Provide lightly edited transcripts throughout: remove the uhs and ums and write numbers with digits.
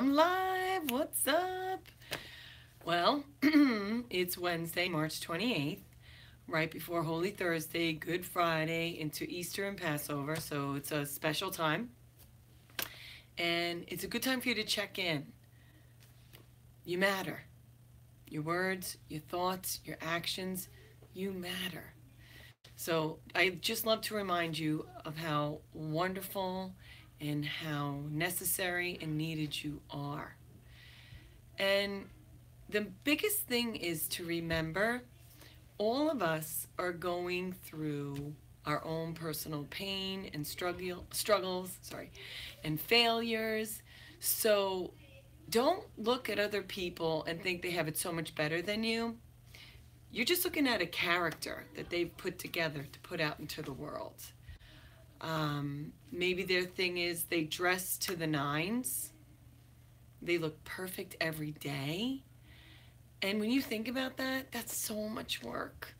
I'm live. What's up? Well, it's Wednesday, March 28th, right before Holy Thursday, Good Friday, into Easter and Passover. So it's a special time. And it's a good time for you to check in. You matter. Your words, your thoughts, your actions, you matter. So I just love to remind you of how wonderful and how necessary and needed you are. And the biggest thing is to remember all of us are going through our own personal pain and struggles, and failures. So don't look at other people and think they have it so much better than you. You're just looking at a character that they've put together to put out into the world. Maybe their thing is they dress to the nines. They look perfect every day. And when you think about that, that's so much work.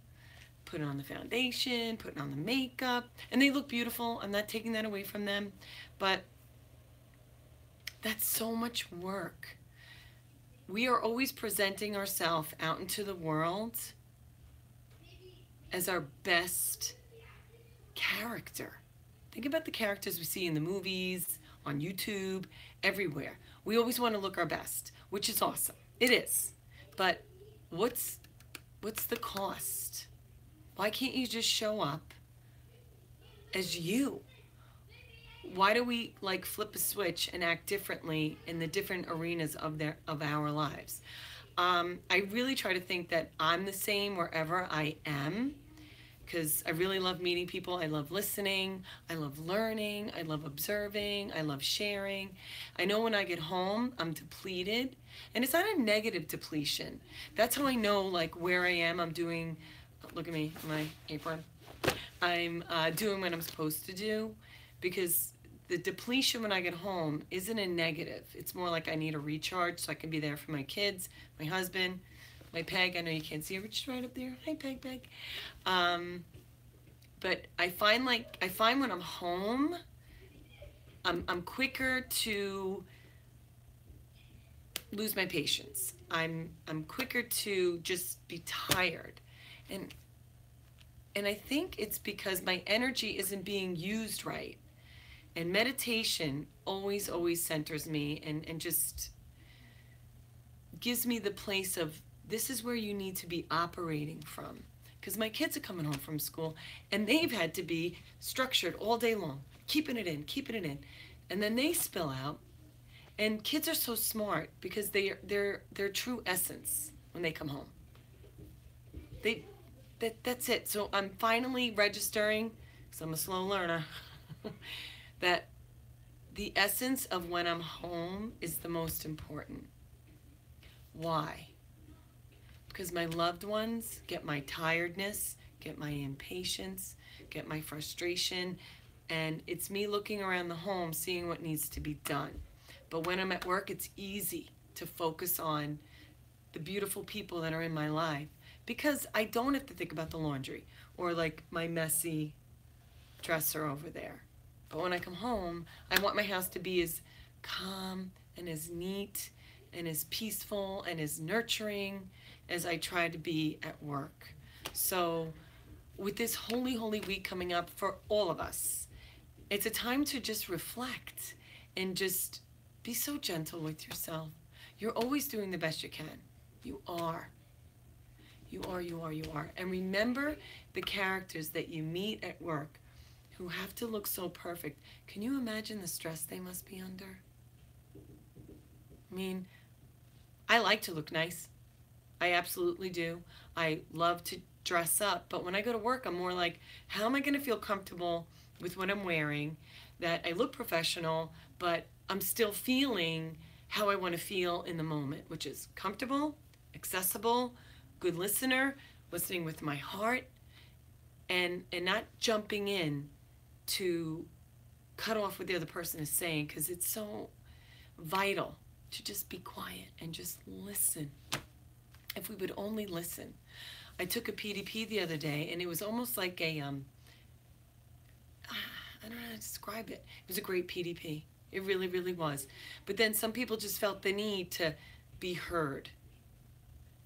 Putting on the foundation, putting on the makeup, and they look beautiful. I'm not taking that away from them, but that's so much work. We are always presenting ourselves out into the world as our best character. Think about the characters we see in the movies, on YouTube, everywhere. We always want to look our best, which is awesome. It is. But what's the cost? Why can't you just show up as you? Why do we like flip a switch and act differently in the different arenas of our lives? I really try to think that I'm the same wherever I am, because I really love meeting people. I love listening. I love learning. I love observing. I love sharing. I know when I get home, I'm depleted. And it's not a negative depletion. That's how I know like where I am. I'm doing, look at me, my apron. I'm doing what I'm supposed to do, because the depletion when I get home isn't a negative. It's more like I need a recharge so I can be there for my kids, my husband, my Peg. I know you can't see her, but she's right up there. Hi, Peg. But I find when I'm home, I'm quicker to lose my patience. I'm quicker to just be tired, and I think it's because my energy isn't being used right. And meditation always centers me and just gives me the place of, this is where you need to be operating from. Because my kids are coming home from school and they've had to be structured all day long, keeping it in. And then they spill out. And kids are so smart because they're their true essence when they come home. That's it. So I'm finally registering, because I'm a slow learner, that the essence of when I'm home is the most important. Why? Because my loved ones get my tiredness, get my impatience, get my frustration, and it's me looking around the home, seeing what needs to be done. But when I'm at work, it's easy to focus on the beautiful people that are in my life, because I don't have to think about the laundry or like my messy dresser over there. But when I come home, I want my house to be as calm and as neat and as peaceful and as nurturing as I try to be at work. So with this holy week coming up for all of us, it's a time to just reflect and just be so gentle with yourself. You're always doing the best you can. You are. You are. And remember the characters that you meet at work who have to look so perfect. Can you imagine the stress they must be under? I mean, I like to look nice. I absolutely do. I love to dress up. But when I go to work, I'm more like, how am I going to feel comfortable with what I'm wearing, that I look professional, but I'm still feeling how I want to feel in the moment, which is comfortable, accessible, good listener, listening with my heart, and not jumping in to cut off what the other person is saying, because it's so vital to just be quiet and just listen. If we would only listen. I took a PDP the other day, and it was almost like a, I don't know how to describe it. It was a great PDP. It really, really was. But then some people just felt the need to be heard.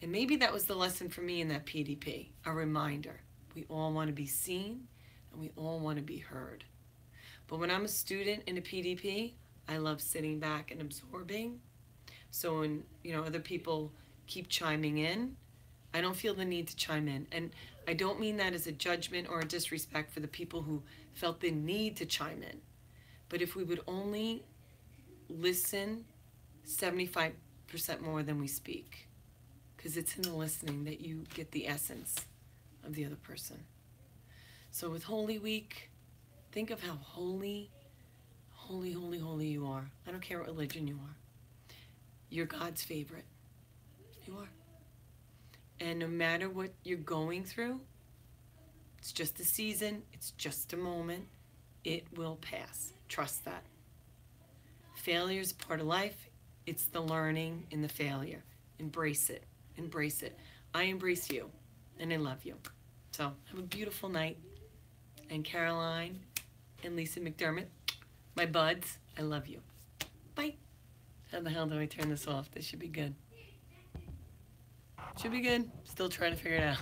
And maybe that was the lesson for me in that PDP, a reminder. We all want to be seen and we all want to be heard. But when I'm a student in a PDP, I love sitting back and absorbing. So when, other people keep chiming in, I don't feel the need to chime in. And I don't mean that as a judgment or a disrespect for the people who felt the need to chime in. But if we would only listen 75% more than we speak, because it's in the listening that you get the essence of the other person. So with Holy Week, think of how holy, holy, holy, holy you are. I don't care what religion you are. You're God's favorite. You are. And no matter what you're going through, it's just a season, it's just a moment, it will pass. Trust that. Failure is part of life. It's the learning in the failure. Embrace it. Embrace it. I embrace you, and I love you. So have a beautiful night. And Caroline and Lisa McDermott, my buds, I love you. Bye. How the hell do I turn this off? This should be good. Should be good. Still trying to figure it out.